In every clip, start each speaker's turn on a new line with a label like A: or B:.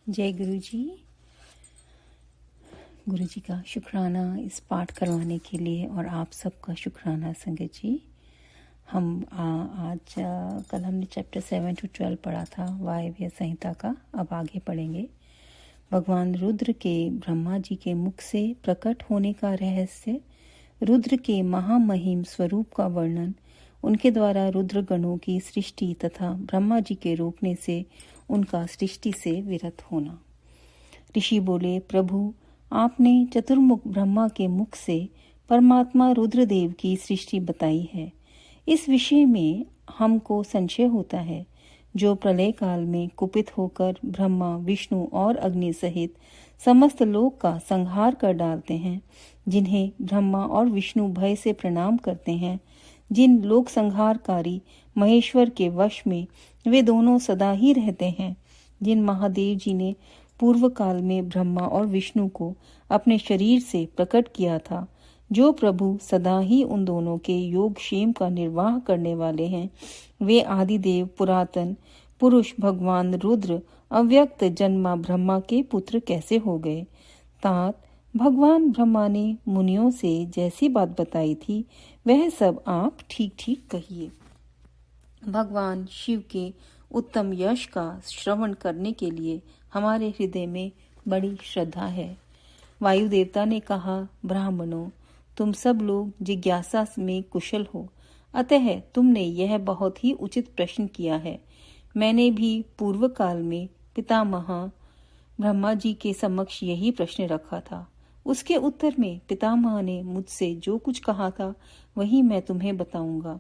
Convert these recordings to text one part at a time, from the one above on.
A: जय गुरु जी। गुरु जी का शुक्राना इस पाठ करवाने के लिए और आप सबका शुक्राना संगत जी। हम आज कल हमने चैप्टर 7 to 12 पढ़ा था वायव्य संहिता का। अब आगे पढ़ेंगे। भगवान रुद्र के ब्रह्मा जी के मुख से प्रकट होने का रहस्य, रुद्र के महामहिम स्वरूप का वर्णन, उनके द्वारा रुद्र गणों की सृष्टि तथा ब्रह्मा जी के रोकने से उनका सृष्टि से विरत होना। ऋषि बोले, प्रभु आपने चतुर्मुख ब्रह्मा के मुख से परमात्मा रुद्रदेव की सृष्टि बताई है। इस विषय में हमको संशय होता है। जो प्रलय काल में कुपित होकर ब्रह्मा विष्णु और अग्नि सहित समस्त लोक का संहार कर डालते हैं, जिन्हें ब्रह्मा और विष्णु भय से प्रणाम करते हैं, जिन लोक संहारकारी महेश्वर के वश में वे दोनों सदा ही रहते हैं, जिन महादेव जी ने पूर्व काल में ब्रह्मा और विष्णु को अपने शरीर से प्रकट किया था, जो प्रभु सदा ही उन दोनों के योग क्षेम का निर्वाह करने वाले हैं, वे आदिदेव पुरातन पुरुष भगवान रुद्र अव्यक्त जन्मा ब्रह्मा के पुत्र कैसे हो गए। तात भगवान ब्रह्मा ने मुनियों से जैसी बात बताई थी वह सब आप ठीक ठीक कहिए। भगवान शिव के उत्तम यश का श्रवण करने के लिए हमारे हृदय में बड़ी श्रद्धा है। वायु देवता ने कहा, ब्राह्मणों तुम सब लोग जिज्ञासा में कुशल हो, अतः तुमने यह बहुत ही उचित प्रश्न किया है। मैंने भी पूर्व काल में पितामह ब्रह्मा जी के समक्ष यही प्रश्न रखा था। उसके उत्तर में पितामह ने मुझसे जो कुछ कहा था वही मैं तुम्हें बताऊंगा।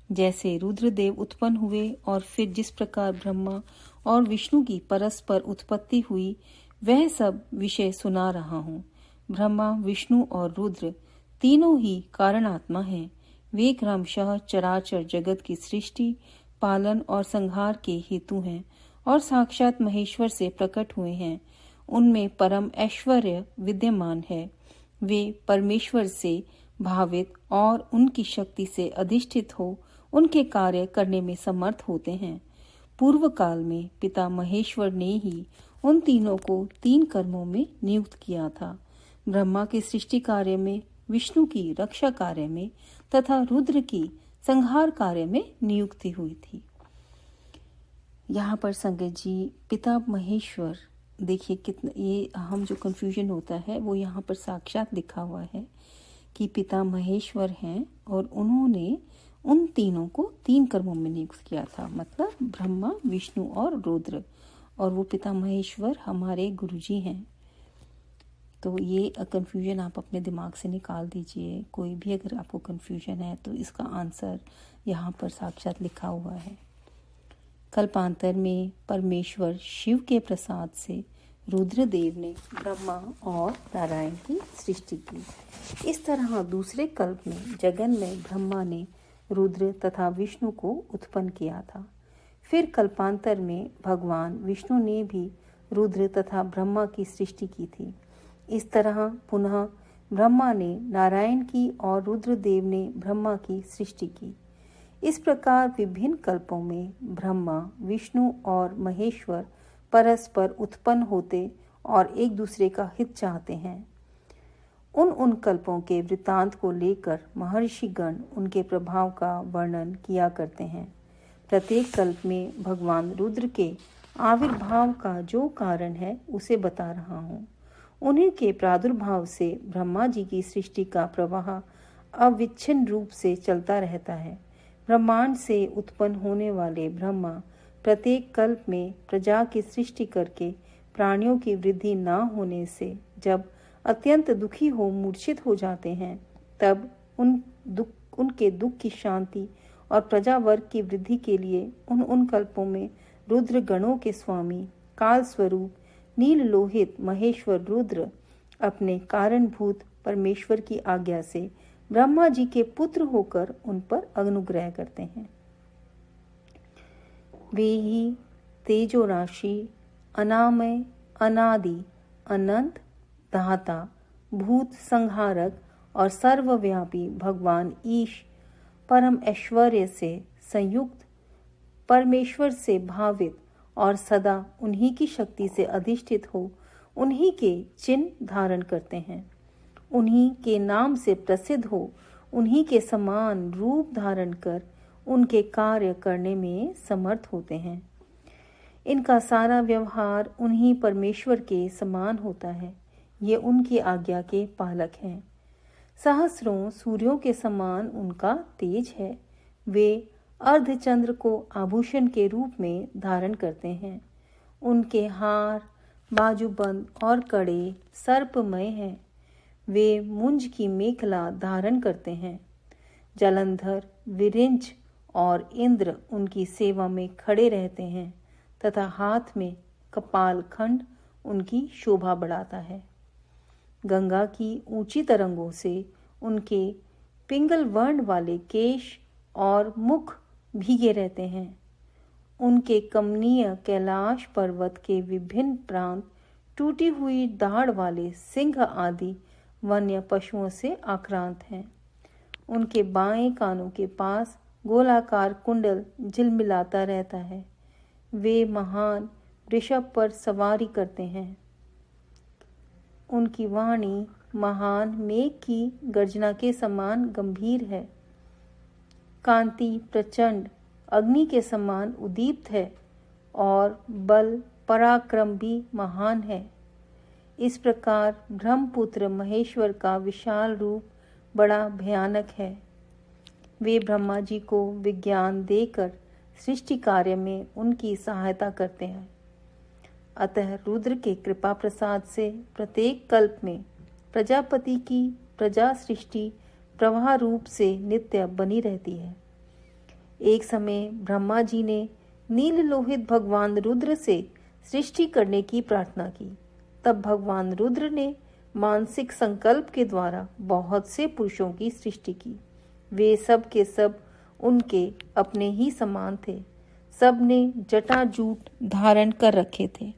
A: जैसे रुद्रदेव उत्पन्न हुए और फिर जिस प्रकार ब्रह्मा और विष्णु की परस्पर उत्पत्ति हुई, वह सब विषय सुना रहा हूँ। ब्रह्मा विष्णु और रुद्र तीनों ही कारणात्मा हैं। वे क्रमशः चराचर जगत की सृष्टि, पालन और संहार के हेतु हैं और साक्षात महेश्वर से प्रकट हुए हैं। उनमें परम ऐश्वर्य विद्यमान है। वे परमेश्वर से भावित और उनकी शक्ति से अधिष्ठित हो उनके कार्य करने में समर्थ होते हैं। पूर्व काल में पिता महेश्वर ने ही उन तीनों को 3 कर्मों में नियुक्त किया था। ब्रह्मा के सृष्टि कार्य में, विष्णु की रक्षा कार्य में तथा रुद्र की संहार कार्य में नियुक्ति हुई थी। यहाँ पर संगत जी पिता महेश्वर, देखिए कितना ये हम जो कंफ्यूजन होता है वो यहाँ पर साक्षात लिखा हुआ है कि पिता महेश्वर हैं और उन्होंने उन तीनों को 3 कर्मों में नियुक्त किया था, मतलब ब्रह्मा विष्णु और रुद्र, और वो पिता महेश्वर हमारे गुरुजी हैं। तो ये कंफ्यूजन आप अपने दिमाग से निकाल दीजिए। कोई भी अगर आपको कंफ्यूजन है तो इसका आंसर यहाँ पर साक्षात लिखा हुआ है। कल्पांतर में परमेश्वर शिव के प्रसाद से रुद्रदेव ने ब्रह्मा और नारायण की सृष्टि की। इस तरह दूसरे कल्प में जगन में ब्रह्मा ने रुद्र तथा विष्णु को उत्पन्न किया था। फिर कल्पांतर में भगवान विष्णु ने भी रुद्र तथा ब्रह्मा की सृष्टि की थी। इस तरह पुनः ब्रह्मा ने नारायण की और रुद्रदेव ने ब्रह्मा की सृष्टि की। इस प्रकार विभिन्न कल्पों में ब्रह्मा विष्णु और महेश्वर परस्पर उत्पन्न होते और एक दूसरे का हित चाहते हैं। उन कल्पों के वृत्तांत को लेकर महर्षिगण उनके प्रभाव का वर्णन किया करते हैं। प्रत्येक कल्प में भगवान रुद्र के आविर्भाव का जो कारण है उसे बता रहा हूँ। उन्हीं के प्रादुर्भाव से ब्रह्मा जी की सृष्टि का प्रवाह अविच्छिन्न रूप से चलता रहता है। ब्रह्मांड से उत्पन्न होने वाले ब्रह्मा प्रत्येक कल्प में प्रजा की सृष्टि करके प्राणियों की वृद्धि न होने से जब अत्यंत दुखी हो मूर्छित हो जाते हैं, तब उनके दुख की शांति और प्रजा वर्ग की वृद्धि के लिए उन कल्पों में रुद्र गणों के स्वामी काल स्वरूप नील लोहित महेश्वर रुद्र अपने कारणभूत परमेश्वर की आज्ञा से ब्रह्मा जी के पुत्र होकर उन पर अनुग्रह करते हैं। वे ही तेजो राशि, अनामय, अनादि, अनंत, दाता, भूत संहारक और सर्वव्यापी भगवान ईश परम ऐश्वर्य से संयुक्त, परमेश्वर से भावित और सदा उन्हीं की शक्ति से अधिष्ठित हो उन्हीं के चिन्ह धारण करते हैं, उन्हीं के नाम से प्रसिद्ध हो, उन्हीं के समान रूप धारण कर उनके कार्य करने में समर्थ होते हैं। इनका सारा व्यवहार उन्हीं परमेश्वर के समान होता है। ये उनकी आज्ञा के पालक हैं। सहस्रों सूर्यों के समान उनका तेज है। वे अर्धचंद्र को आभूषण के रूप में धारण करते हैं। उनके हार, बाजूबंद और कड़े सर्पमय हैं। वे मुंज की मेखला धारण करते हैं। जलंधर, विरिंच और इंद्र उनकी सेवा में खड़े रहते हैं तथा हाथ में कपाल खंड उनकी शोभा बढ़ाता है। गंगा की ऊंची तरंगों से उनके पिंगल वर्ण वाले केश और मुख भीगे रहते हैं। उनके कमनीय कैलाश पर्वत के विभिन्न प्रांत टूटी हुई दाढ़ वाले सिंह आदि वन्य पशुओं से आक्रांत हैं। उनके बाएं कानों के पास गोलाकार कुंडल झिलमिलाता रहता है। वे महान वृषभ पर सवारी करते हैं। उनकी वाणी महान मेघ की गर्जना के समान गंभीर है। कांति प्रचंड अग्नि के समान उद्दीप्त है और बल पराक्रम भी महान है। इस प्रकार ब्रह्मपुत्र महेश्वर का विशाल रूप बड़ा भयानक है। वे ब्रह्मा जी को विज्ञान देकर सृष्टि कार्य में उनकी सहायता करते हैं। अतः रुद्र के कृपा प्रसाद से प्रत्येक कल्प में प्रजापति की प्रजा सृष्टि प्रवाह रूप से नित्य बनी रहती है। एक समय ब्रह्मा जी ने नील लोहित भगवान रुद्र से सृष्टि करने की प्रार्थना की। तब भगवान रुद्र ने मानसिक संकल्प के द्वारा बहुत से पुरुषों की सृष्टि की। वे सब के सब उनके अपने ही समान थे। सब ने जटाजूट धारण कर रखे थे।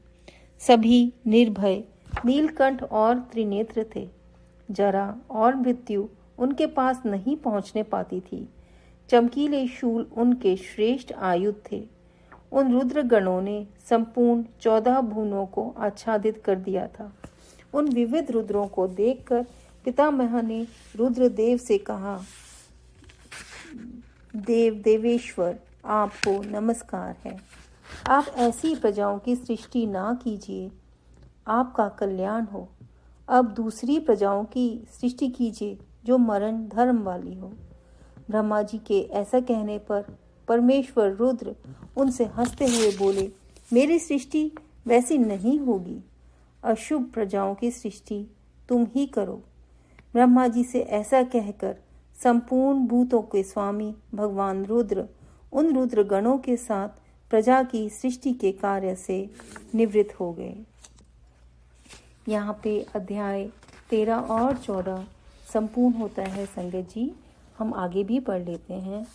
A: सभी निर्भय, नीलकंठ और त्रिनेत्र थे। जरा और मृत्यु उनके पास नहीं पहुंचने पाती थी। चमकीले शूल उनके श्रेष्ठ आयुध थे। उन रुद्र गणों ने संपूर्ण 14 भुवनों को आच्छादित कर दिया था। उन विविध रुद्रों को देखकर पितामह ने रुद्रदेव से कहा, देवेश्वर, आपको नमस्कार है। आप ऐसी प्रजाओं की सृष्टि ना कीजिए, आपका कल्याण हो। अब दूसरी प्रजाओं की सृष्टि कीजिए जो मरण धर्म वाली हो। ब्रह्मा जी के ऐसा कहने पर परमेश्वर रुद्र उनसे हंसते हुए बोले, मेरी सृष्टि वैसी नहीं होगी। अशुभ प्रजाओं की सृष्टि तुम ही करो। ब्रह्मा जी से ऐसा कहकर संपूर्ण भूतों के स्वामी भगवान रुद्र उन रुद्र गणों के साथ प्रजा की सृष्टि के कार्य से निवृत्त हो गए। यहाँ पे अध्याय 13 और 14 संपूर्ण होता है। संगत जी, हम आगे भी पढ़ लेते हैं।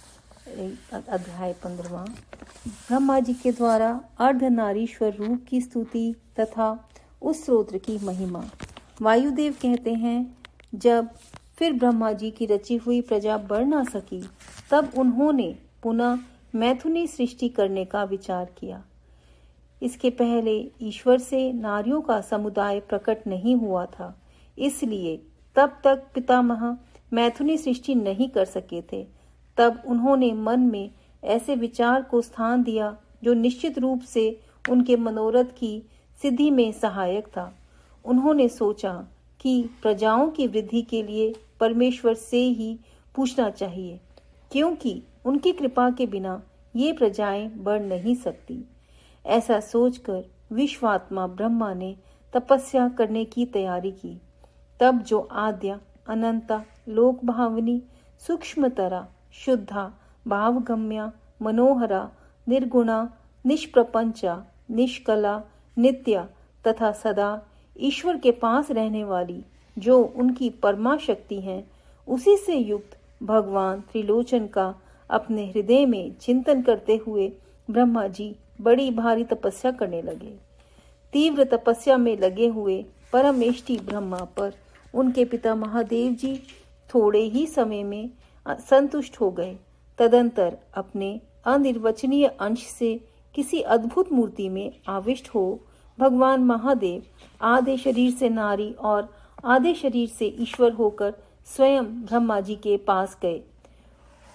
A: अध्याय 15 ब्रह्मा जी के द्वारा अर्धनारीश्वर रूप की स्तुति तथा उस स्तोत्र की महिमा। वायुदेव कहते हैं, जब फिर ब्रह्मा जी की रची हुई प्रजा बढ़ ना सकी, तब उन्होंने पुनः मैथुनी सृष्टि करने का विचार किया। इसके पहले ईश्वर से नारियों का समुदाय प्रकट नहीं हुआ था, इसलिए तब तक पितामह मैथुनी सृष्टि नहीं कर सके थे। तब उन्होंने मन में ऐसे विचार को स्थान दिया जो निश्चित रूप से उनके मनोरथ की सिद्धि में सहायक था। उन्होंने सोचा कि प्रजाओं की वृद्धि के लिए परमेश्वर से ही पूछना चाहिए, क्योंकि उनकी कृपा के बिना ये प्रजाएं बढ़ नहीं सकती। ऐसा सोचकर विश्वात्मा ब्रह्मा ने तपस्या करने की तैयारी की। तब जो आद्या, अनंता, लोक भावनी, सूक्ष्मतरा, शुद्धा, भावगम्या, मनोहरा, निर्गुणा, निष्प्रपंचा, निष्कला, नित्या तथा सदा ईश्वर के पास रहने वाली जो उनकी परमा शक्ति है, उसी से युक्त भगवान त्रिलोचन का अपने हृदय में चिंतन करते हुए ब्रह्मा जी बड़ी भारी तपस्या करने लगे। तीव्र तपस्या में लगे हुए परमेष्टि ब्रह्मा पर उनके पिता महादेव जी थोड़े ही समय में संतुष्ट हो गए। तदंतर अपने अनिर्वचनीय अंश से किसी अद्भुत मूर्ति में आविष्ट हो भगवान महादेव आधे शरीर से नारी और आधे शरीर से ईश्वर होकर स्वयं ब्रह्मा जी के पास गए।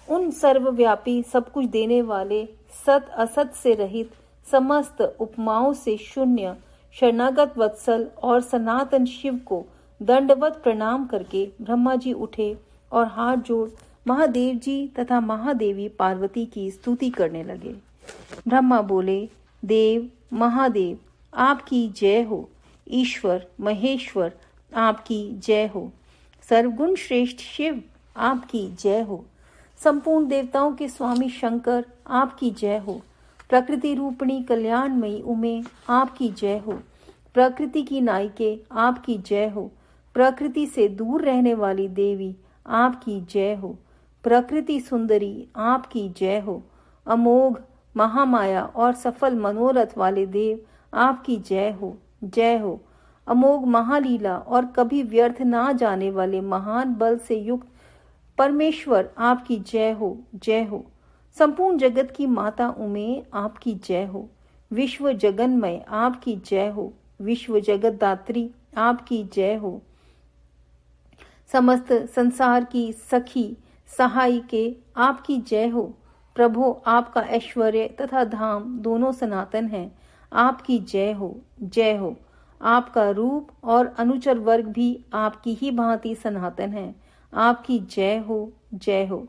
A: उन सर्वव्यापी सब कुछ देने वाले सत असत से रहित समस्त उपमाओं से शून्य शरणागत वत्सल और सनातन शिव को दंडवत प्रणाम करके ब्रह्मा जी उठे और हाथ जोड़ महादेव जी तथा महादेवी पार्वती की स्तुति करने लगे। ब्रह्मा बोले, देव महादेव आपकी जय हो, ईश्वर महेश्वर आपकी जय हो, सर्वगुण श्रेष्ठ शिव आपकी जय हो, संपूर्ण देवताओं के स्वामी शंकर आपकी जय हो, प्रकृति रूपिणी कल्याणमयी उमे आपकी जय हो, प्रकृति की नायिके आपकी जय हो, प्रकृति से दूर रहने वाली देवी आपकी जय हो, प्रकृति सुंदरी आपकी जय हो, अमोघ महामाया और सफल मनोरथ वाले देव आपकी जय हो, जय हो, अमोघ महालीला और कभी व्यर्थ ना जाने वाले महान बल से युक्त परमेश्वर आपकी जय हो, जय हो, संपूर्ण जगत की माता उमे आपकी जय हो, विश्व जगन्मय आपकी जय हो, विश्व जगत दात्री आपकी जय हो, समस्त संसार की सखी सहायिके आपकी जय हो, प्रभो आपका ऐश्वर्य तथा धाम दोनों सनातन हैं, आपकी जय हो, जय हो, आपका रूप और अनुचर वर्ग भी आपकी ही भांति सनातन है, आपकी जय हो, जय हो,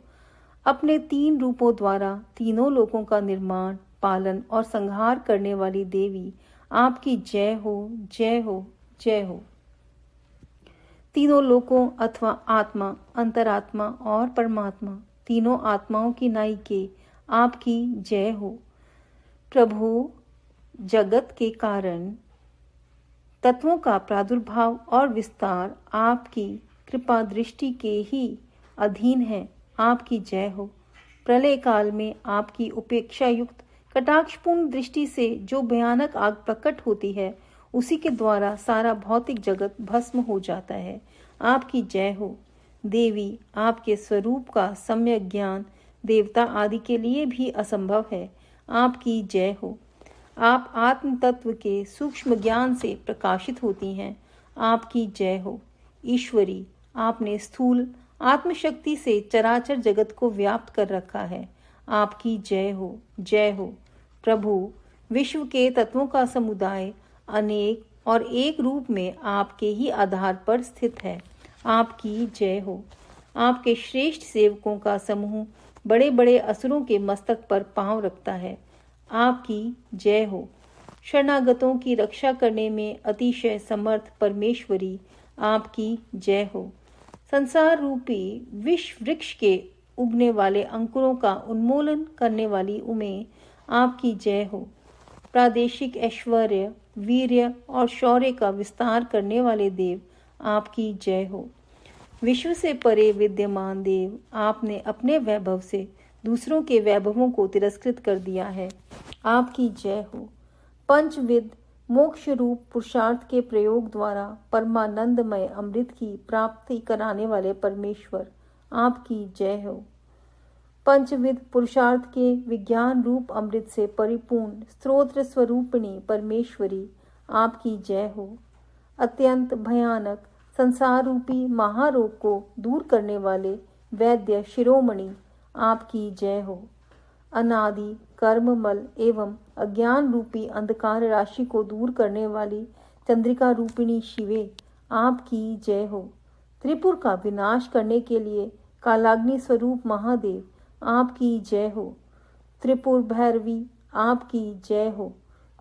A: अपने 3 रूपों द्वारा तीनों लोकों का निर्माण पालन और संहार करने वाली देवी आपकी जय हो, जय हो, जय हो, तीनों लोकों अथवा आत्मा अंतरात्मा और परमात्मा तीनों आत्माओं की नायिके आपकी जय हो, प्रभु जगत के कारण तत्वों का प्रादुर्भाव और विस्तार आपकी कृपा दृष्टि के ही अधीन है, आपकी जय हो, प्रलय काल में आपकी उपेक्षा युक्त कटाक्षपूर्ण दृष्टि से जो भयानक आग प्रकट होती है उसी के द्वारा सारा भौतिक जगत भस्म हो जाता है, आपकी जय हो, देवी आपके स्वरूप का सम्यक ज्ञान देवता आदि के लिए भी असंभव है, आपकी जय हो, आप आत्म तत्व के सूक्ष्म ज्ञान से प्रकाशित होती हैं, आपकी जय हो, ईश्वरी आपने स्थूल आत्मशक्ति से चराचर जगत को व्याप्त कर रखा है, आपकी जय हो, जय हो, प्रभु विश्व के तत्वों का समुदाय अनेक और एक रूप में आपके ही आधार पर स्थित है, आपकी जय हो, आपके श्रेष्ठ सेवकों का समूह बड़े बड़े असुरों के मस्तक पर पांव रखता है, आपकी जय हो, शरणागतों की रक्षा करने में अतिशय समर्थ परमेश्वरी आपकी जय हो, संसार रूपी विष वृक्ष के उगने वाले अंकुरों का उन्मूलन करने वाली उमे आपकी जय हो, प्रादेशिक ऐश्वर्य वीर्य और शौर्य का विस्तार करने वाले देव आपकी जय हो, विश्व से परे विद्यमान देव आपने अपने वैभव से दूसरों के वैभवों को तिरस्कृत कर दिया है, आपकी जय हो, पंचविद मोक्ष रूप पुरुषार्थ के प्रयोग द्वारा परमानंदमय अमृत की प्राप्ति कराने वाले परमेश्वर आपकी जय हो, पंचविद पुरुषार्थ के विज्ञान रूप अमृत से परिपूर्ण स्तोत्र स्वरूपिणी परमेश्वरी आपकी जय हो, अत्यंत भयानक संसार रूपी महारोग को दूर करने वाले वैद्य शिरोमणि आपकी जय हो, अनादि कर्ममल एवं अज्ञान रूपी अंधकार राशि को दूर करने वाली चंद्रिका रूपिणी शिवे आपकी जय हो, त्रिपुर का विनाश करने के लिए कालाग्नि स्वरूप महादेव आपकी जय हो, त्रिपुर भैरवी आपकी जय हो,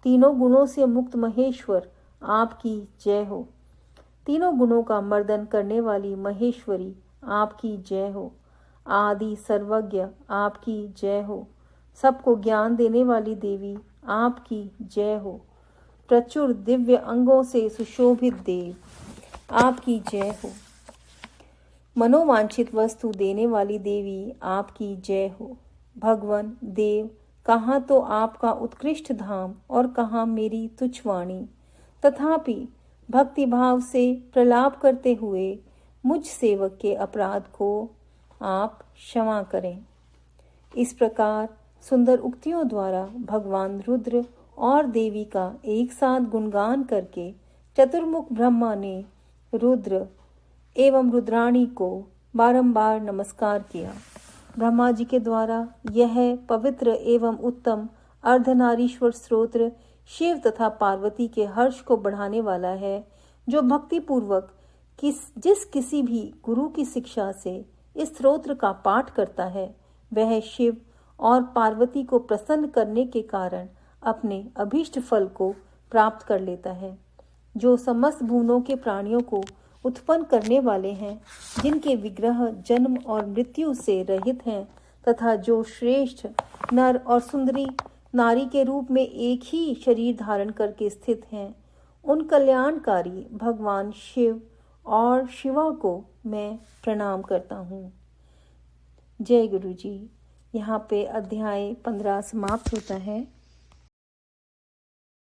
A: तीनों गुणों से मुक्त महेश्वर आपकी जय हो, तीनों गुणों का मर्दन करने वाली महेश्वरी आपकी जय हो, आदि सर्वज्ञ आपकी जय हो, सबको ज्ञान देने वाली देवी आपकी जय हो, प्रचुर दिव्य अंगों से सुशोभित देव आपकी जय हो, मनोवांछित वस्तु देने वाली देवी आपकी जय हो, भगवान देव कहाँ तो आपका उत्कृष्ट धाम और कहाँ मेरी तुच्छ वाणी, तथापि भक्ति भाव से प्रलाप करते हुए मुझ सेवक के अपराध को आप क्षमा करें। इस प्रकार सुंदर उक्तियों द्वारा भगवान रुद्र और देवी का एक साथ गुणगान करके चतुर्मुख ब्रह्मा ने रुद्र एवं रुद्राणी को बारंबार नमस्कार किया। ब्रह्मा जी के द्वारा यह पवित्र एवं उत्तम अर्धनारीश्वर स्तोत्र शिव तथा पार्वती के हर्ष को बढ़ाने वाला है, जो भक्ति पूर्वक जिस किसी भी गुरु की शिक्षा से इस स्तोत्र का पाठ करता है, वह शिव और पार्वती को प्रसन्न करने के कारण अपने अभीष्ट फल को प्राप्त कर लेता है। जो समस्त भुवनों के प्राणियों को उत्पन्न करने वाले हैं, जिनके विग्रह जन्म और मृत्यु से रहित हैं तथा जो श्रेष्ठ नर और सुंदरी नारी के रूप में एक ही शरीर धारण करके स्थित हैं, उन कल्याणकारी भगवान शिव और शिवा को मैं प्रणाम करता हूँ। जय गुरु जी। यहाँ पे अध्याय 15 समाप्त होता है।